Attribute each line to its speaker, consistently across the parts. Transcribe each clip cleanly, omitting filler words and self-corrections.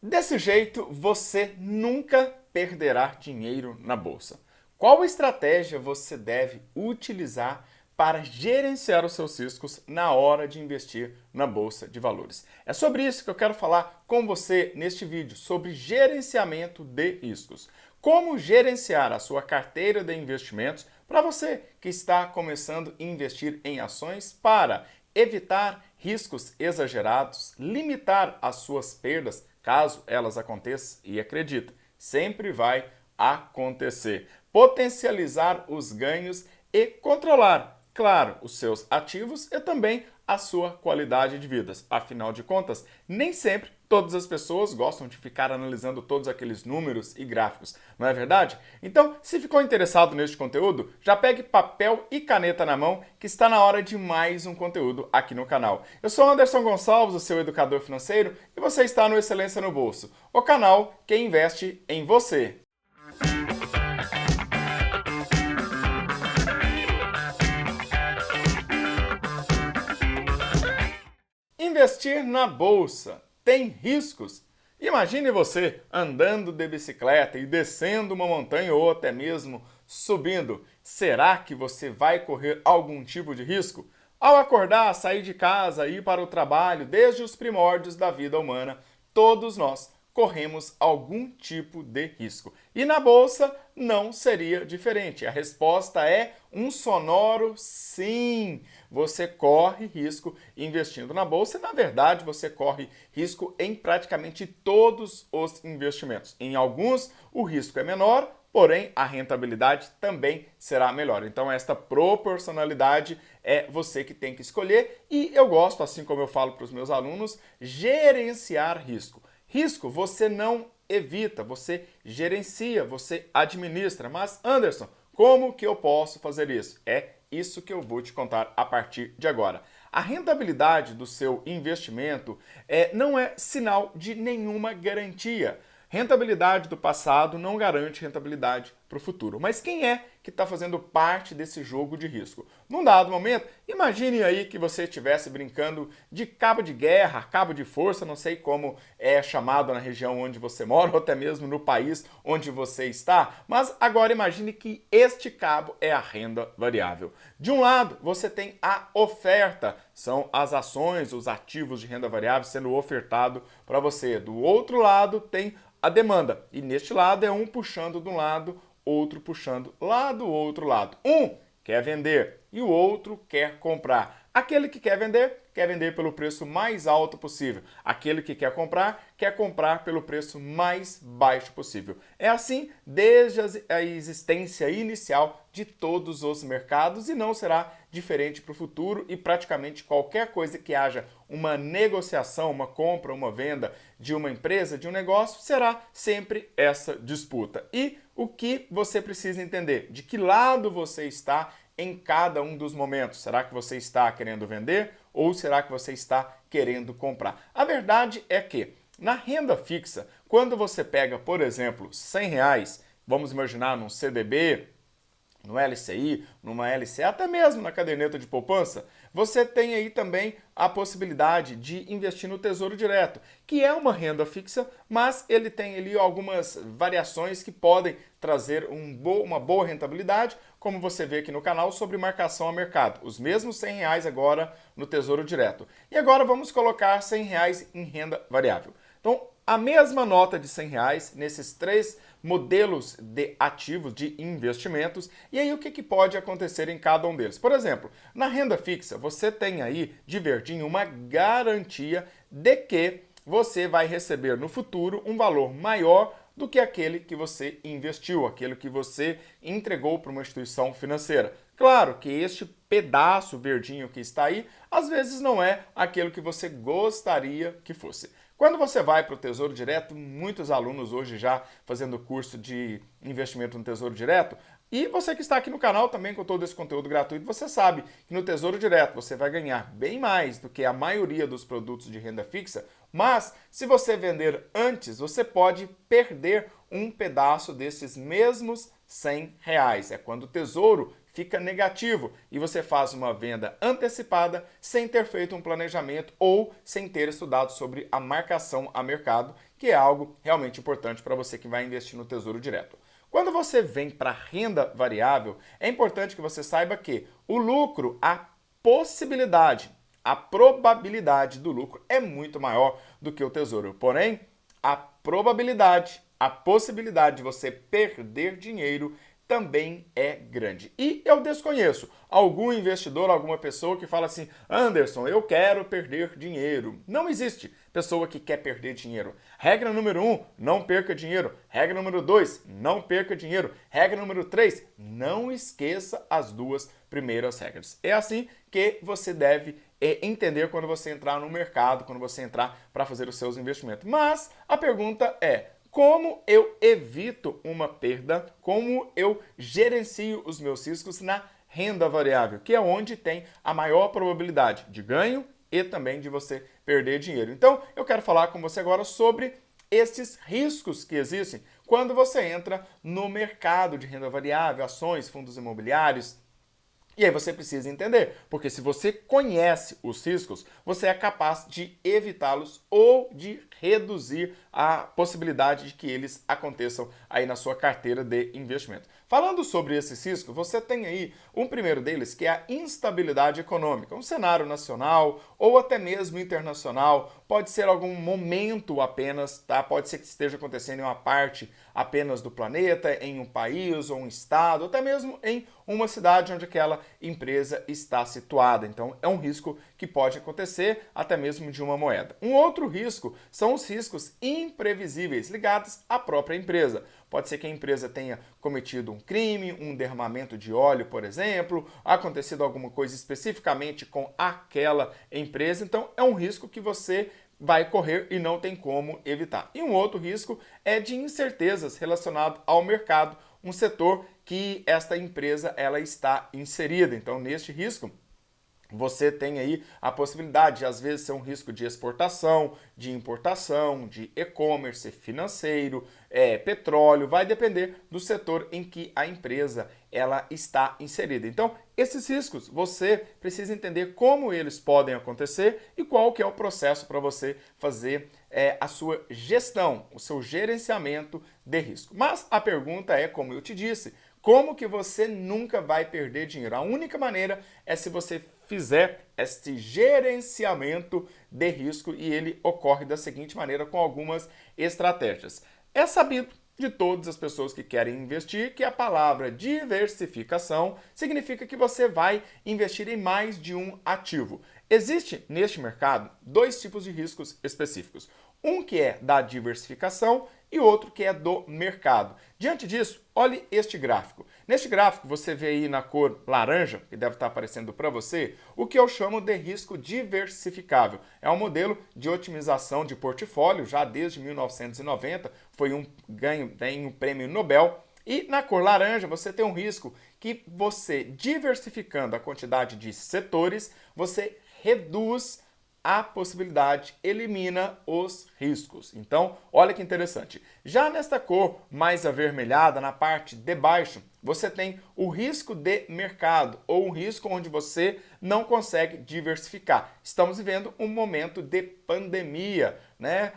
Speaker 1: Desse jeito, você nunca perderá dinheiro na bolsa. Qual estratégia você deve utilizar para gerenciar os seus riscos na hora de investir na bolsa de valores? É sobre isso que eu quero falar com você neste vídeo, sobre gerenciamento de riscos. Como gerenciar a sua carteira de investimentos para você que está começando a investir em ações para evitar riscos exagerados, limitar as suas perdas caso elas aconteçam, e acredita, sempre vai acontecer. Potencializar os ganhos e controlar, claro, os seus ativos e também a sua qualidade de vida. Afinal de contas, nem sempre todas as pessoas gostam de ficar analisando todos aqueles números e gráficos, não é verdade? Então, se ficou interessado neste conteúdo, já pegue papel e caneta na mão que está na hora de mais um conteúdo aqui no canal. Eu sou Anderson Gonçalves, o seu educador financeiro, e você está no Excelência no Bolso, o canal que investe em você. Investir na bolsa tem riscos? Imagine você andando de bicicleta e descendo uma montanha ou até mesmo subindo. Será que você vai correr algum tipo de risco? Ao acordar, sair de casa, ir para o trabalho, desde os primórdios da vida humana, todos nós corremos algum tipo de risco. E na bolsa não seria diferente. A resposta é um sonoro sim. Você corre risco investindo na bolsa e, na verdade, você corre risco em praticamente todos os investimentos. Em alguns, o risco é menor, porém a rentabilidade também será melhor. Então esta proporcionalidade é você que tem que escolher e eu gosto, assim como eu falo para os meus alunos, gerenciar risco. Risco você não evita, você gerencia, você administra. Mas Anderson, como que eu posso fazer isso? É isso que eu vou te contar a partir de agora. A rentabilidade do seu investimento não é sinal de nenhuma garantia. Rentabilidade do passado não garante rentabilidade para o futuro. Mas quem é que está fazendo parte desse jogo de risco? Num dado momento, imagine aí que você estivesse brincando de cabo de guerra, cabo de força, não sei como é chamado na região onde você mora ou até mesmo no país onde você está, mas agora imagine que este cabo é a renda variável. De um lado, você tem a oferta, são as ações, os ativos de renda variável sendo ofertado para você. Do outro lado, tem a demanda. E neste lado é um puxando de um lado, outro puxando lá do outro lado. Um quer vender e o outro quer comprar. Aquele que quer vender pelo preço mais alto possível. Aquele que quer comprar pelo preço mais baixo possível. É assim desde a existência inicial de todos os mercados e não será diferente para o futuro e praticamente qualquer coisa que haja uma negociação, uma compra, uma venda de uma empresa, de um negócio, será sempre essa disputa. E o que você precisa entender? De que lado você está em cada um dos momentos? Será que você está querendo vender ou será que você está querendo comprar? A verdade é que na renda fixa, quando você pega, por exemplo, R$ 100, vamos imaginar num CDB, no LCI, numa LCA, até mesmo na caderneta de poupança, você tem aí também a possibilidade de investir no Tesouro Direto, que é uma renda fixa, mas ele tem ali algumas variações que podem trazer uma boa rentabilidade, como você vê aqui no canal, sobre marcação a mercado. Os mesmos R$ 100 agora no Tesouro Direto. E agora vamos colocar R$ 100 em renda variável. Então, a mesma nota de R$ 100 nesses três modelos de ativos, de investimentos, e aí o que pode acontecer em cada um deles? Por exemplo, na renda fixa, você tem aí de verdinho uma garantia de que você vai receber no futuro um valor maior do que aquele que você investiu, aquele que você entregou para uma instituição financeira. Claro que este pedaço verdinho que está aí, às vezes não é aquilo que você gostaria que fosse. Quando você vai para o Tesouro Direto, muitos alunos hoje já fazendo curso de investimento no Tesouro Direto, e você que está aqui no canal também com todo esse conteúdo gratuito, você sabe que no Tesouro Direto você vai ganhar bem mais do que a maioria dos produtos de renda fixa, mas se você vender antes, você pode perder um pedaço desses mesmos R$ 100. É quando o Tesouro fica negativo e você faz uma venda antecipada sem ter feito um planejamento ou sem ter estudado sobre a marcação a mercado, que é algo realmente importante para você que vai investir no Tesouro Direto. Quando você vem para renda variável, é importante que você saiba que o lucro, a possibilidade, a probabilidade do lucro é muito maior do que o Tesouro. Porém, a probabilidade, a possibilidade de você perder dinheiro também é grande. E eu desconheço algum investidor, alguma pessoa que fala assim: Anderson, eu quero perder dinheiro. Não existe pessoa que quer perder dinheiro. Regra número 1, não perca dinheiro. Regra número 2, não perca dinheiro. Regra número 3, não esqueça as duas primeiras regras. É assim que você deve entender quando você entrar no mercado, quando você entrar para fazer os seus investimentos. Mas a pergunta é: como eu evito uma perda? Como eu gerencio os meus riscos na renda variável, que é onde tem a maior probabilidade de ganho e também de você perder dinheiro. Então, eu quero falar com você agora sobre esses riscos que existem quando você entra no mercado de renda variável, ações, fundos imobiliários. E aí você precisa entender, porque se você conhece os riscos, você é capaz de evitá-los ou de reduzir a possibilidade de que eles aconteçam aí na sua carteira de investimento. Falando sobre esses riscos, você tem aí um primeiro deles, que é a instabilidade econômica, um cenário nacional ou até mesmo internacional, pode ser algum momento apenas, tá? Pode ser que esteja acontecendo em uma parte apenas do planeta, em um país ou um estado, ou até mesmo em uma cidade onde aquela empresa está situada. Então, é um risco que pode acontecer até mesmo de uma moeda. Um outro risco são os riscos imprevisíveis ligados à própria empresa. Pode ser que a empresa tenha cometido um crime, um derramamento de óleo, por exemplo, acontecido alguma coisa especificamente com aquela empresa. Então, é um risco que você vai correr e não tem como evitar. E um outro risco é de incertezas relacionado ao mercado, um setor que esta empresa ela está inserida. Então, neste risco, você tem aí a possibilidade de, às vezes, ser um risco de exportação, de importação, de e-commerce, financeiro, petróleo, vai depender do setor em que a empresa ela está inserida. Então, esses riscos, você precisa entender como eles podem acontecer e qual que é o processo para você fazer a sua gestão, o seu gerenciamento de risco. Mas a pergunta é, como eu te disse, como que você nunca vai perder dinheiro? A única maneira é se você fizer este gerenciamento de risco e ele ocorre da seguinte maneira com algumas estratégias. É sabido de todas as pessoas que querem investir que a palavra diversificação significa que você vai investir em mais de um ativo. Existe neste mercado dois tipos de riscos específicos. Um que é da diversificação e outro que é do mercado. Diante disso, olhe este gráfico. Neste gráfico você vê aí na cor laranja, que deve estar aparecendo para você, o que eu chamo de risco diversificável. É um modelo de otimização de portfólio, já desde 1990, foi um ganho, tem um prêmio Nobel. E na cor laranja você tem um risco que você, diversificando a quantidade de setores, você reduz a possibilidade, elimina os riscos. Então, olha que interessante. Já nesta cor mais avermelhada, na parte de baixo, você tem o risco de mercado, ou um risco onde você não consegue diversificar. Estamos vivendo um momento de pandemia, né?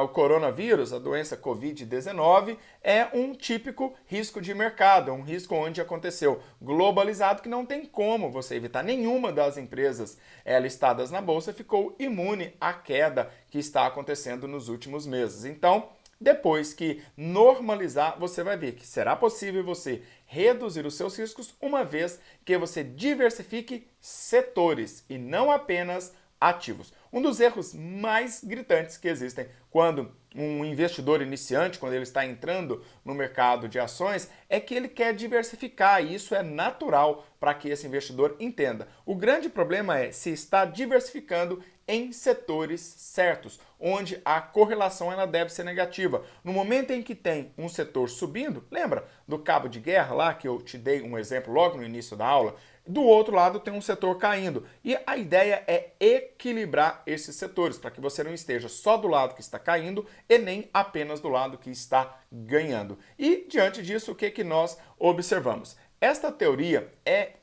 Speaker 1: O coronavírus, a doença Covid-19, é um típico risco de mercado, é um risco onde aconteceu globalizado que não tem como você evitar. Nenhuma das empresas listadas na bolsa ficou imune à queda que está acontecendo nos últimos meses. Então, depois que normalizar, você vai ver que será possível você reduzir os seus riscos uma vez que você diversifique setores e não apenas ativos. Um dos erros mais gritantes que existem quando um investidor iniciante, quando ele está entrando no mercado de ações, é que ele quer diversificar e isso é natural para que esse investidor entenda. O grande problema é se está diversificando em setores certos, onde a correlação ela deve ser negativa. No momento em que tem um setor subindo, lembra do cabo de guerra lá que eu te dei um exemplo logo no início da aula? Do outro lado tem um setor caindo. E a ideia é equilibrar esses setores, para que você não esteja só do lado que está caindo e nem apenas do lado que está ganhando. E diante disso, o que nós observamos? Esta teoria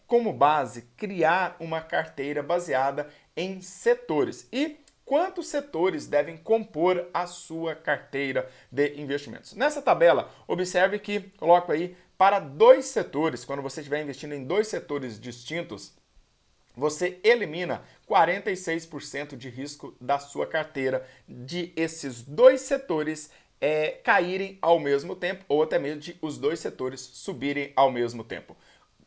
Speaker 1: como base criar uma carteira baseada em setores. E quantos setores devem compor a sua carteira de investimentos. Nessa tabela, observe que coloco aí para 2 setores, quando você estiver investindo em 2 setores distintos, você elimina 46% de risco da sua carteira de esses 2 setores caírem ao mesmo tempo ou até mesmo de os 2 setores subirem ao mesmo tempo.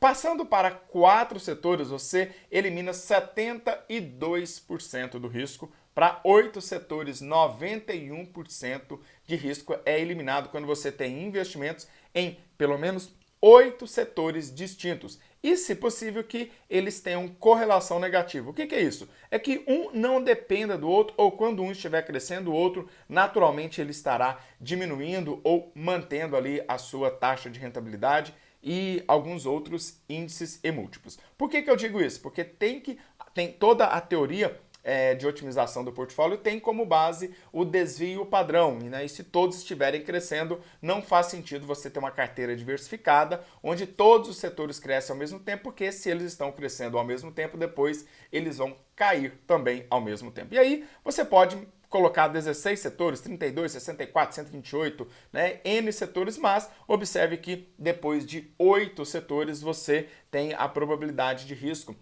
Speaker 1: Passando para 4 setores, você elimina 72% do risco. Para 8 setores, 91% de risco é eliminado quando você tem investimentos em pelo menos 8 setores distintos. E, se possível, que eles tenham correlação negativa. O que é isso? É que um não dependa do outro, ou quando um estiver crescendo, o outro, naturalmente, ele estará diminuindo ou mantendo ali a sua taxa de rentabilidade e alguns outros índices e múltiplos. Por que eu digo isso? Porque tem toda a teoria de otimização do portfólio tem como base o desvio padrão, né? E se todos estiverem crescendo, não faz sentido você ter uma carteira diversificada, onde todos os setores crescem ao mesmo tempo, porque se eles estão crescendo ao mesmo tempo, depois eles vão cair também ao mesmo tempo. E aí você pode colocar 16 setores, 32, 64, 128, né, N setores, mas observe que depois de 8 setores você tem a probabilidade de risco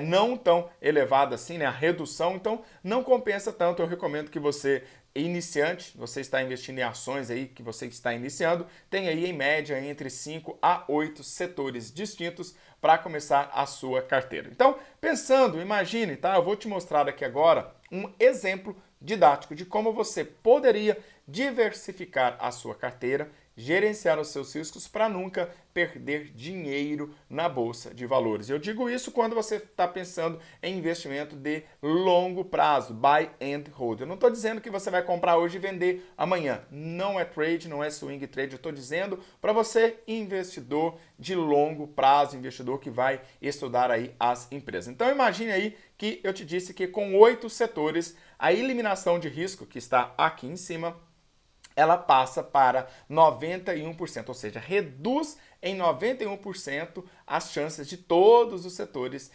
Speaker 1: não tão elevada assim, né, a redução, então não compensa tanto. Eu recomendo que você, iniciante, você está investindo em ações aí que você está iniciando, tem aí em média entre 5 a 8 setores distintos para começar a sua carteira. Então, pensando, imagine, tá? Eu vou te mostrar aqui agora um exemplo didático de como você poderia diversificar a sua carteira, gerenciar os seus riscos para nunca perder dinheiro na bolsa de valores. Eu digo isso quando você está pensando em investimento de longo prazo, buy and hold. Eu não estou dizendo que você vai comprar hoje e vender amanhã. Não é trade, não é swing trade. Eu estou dizendo para você, investidor de longo prazo, investidor que vai estudar aí as empresas. Então imagine aí que eu te disse que com 8 setores, a eliminação de risco, que está aqui em cima, ela passa para 91%, ou seja, reduz em 91% as chances de todos os setores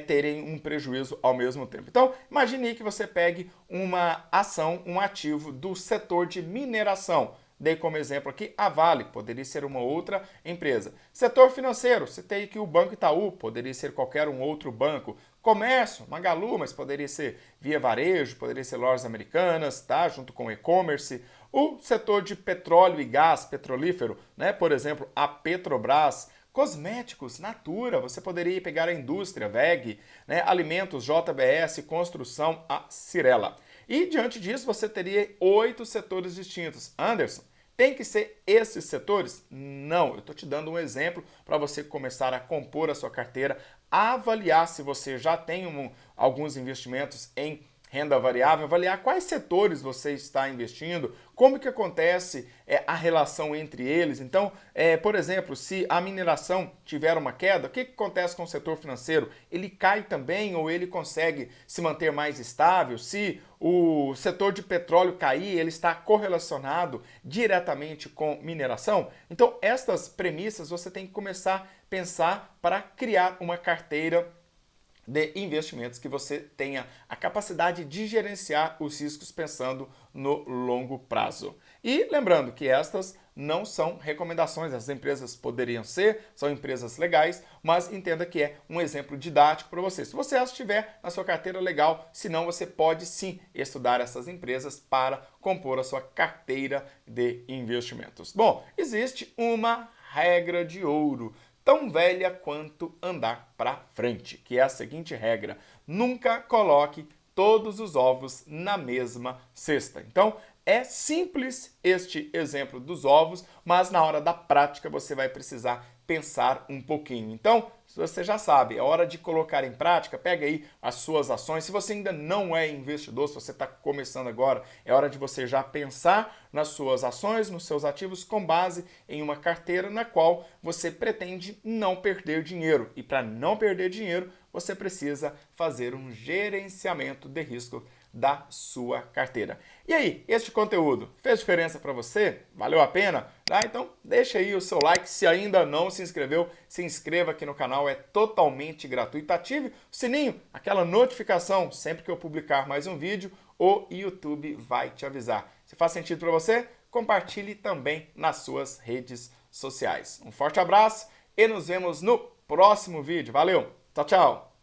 Speaker 1: terem um prejuízo ao mesmo tempo. Então, imagine que você pegue uma ação, um ativo do setor de mineração. Dei como exemplo aqui a Vale, poderia ser uma outra empresa. Setor financeiro, citei aqui o Banco Itaú, poderia ser qualquer um outro banco. Comércio, Magalu, mas poderia ser Via Varejo, poderia ser Lojas Americanas, tá? Junto com e-commerce. O setor de petróleo e gás petrolífero, né? Por exemplo, a Petrobras. Cosméticos, Natura, você poderia pegar a indústria, WEG, né? Alimentos, JBS, construção, a Cirela. E diante disso você teria 8 setores distintos. Anderson, tem que ser esses setores? Não, eu estou te dando um exemplo para você começar a compor a sua carteira, avaliar se você já tem alguns investimentos em renda variável, avaliar quais setores você está investindo, como que acontece a relação entre eles. Então, por exemplo, se a mineração tiver uma queda, o que acontece com o setor financeiro? Ele cai também ou ele consegue se manter mais estável? Se o setor de petróleo cair, ele está correlacionado diretamente com mineração? Então, estas premissas você tem que começar a pensar para criar uma carteira de investimentos que você tenha a capacidade de gerenciar os riscos pensando no longo prazo. E lembrando que estas não são recomendações, as empresas poderiam ser, são empresas legais, mas entenda que é um exemplo didático para você. Se você as tiver na sua carteira, legal, se não, você pode sim estudar essas empresas para compor a sua carteira de investimentos. Bom, existe uma regra de ouro, tão velha quanto andar para frente, que é a seguinte regra: nunca coloque todos os ovos na mesma cesta. Então, é simples este exemplo dos ovos, mas na hora da prática você vai precisar pensar um pouquinho. Então, você já sabe, é hora de colocar em prática, pega aí as suas ações. Se você ainda não é investidor, se você está começando agora, é hora de você já pensar nas suas ações, nos seus ativos, com base em uma carteira na qual você pretende não perder dinheiro. E para não perder dinheiro, você precisa fazer um gerenciamento de risco da sua carteira. E aí, este conteúdo fez diferença para você? Valeu a pena? Então deixa aí o seu like, se ainda não se inscreveu, se inscreva aqui no canal, é totalmente gratuito. Ative o sininho, aquela notificação sempre que eu publicar mais um vídeo o YouTube vai te avisar. Se faz sentido para você, compartilhe também nas suas redes sociais. Um forte abraço e nos vemos no próximo vídeo. Valeu, tchau, tchau!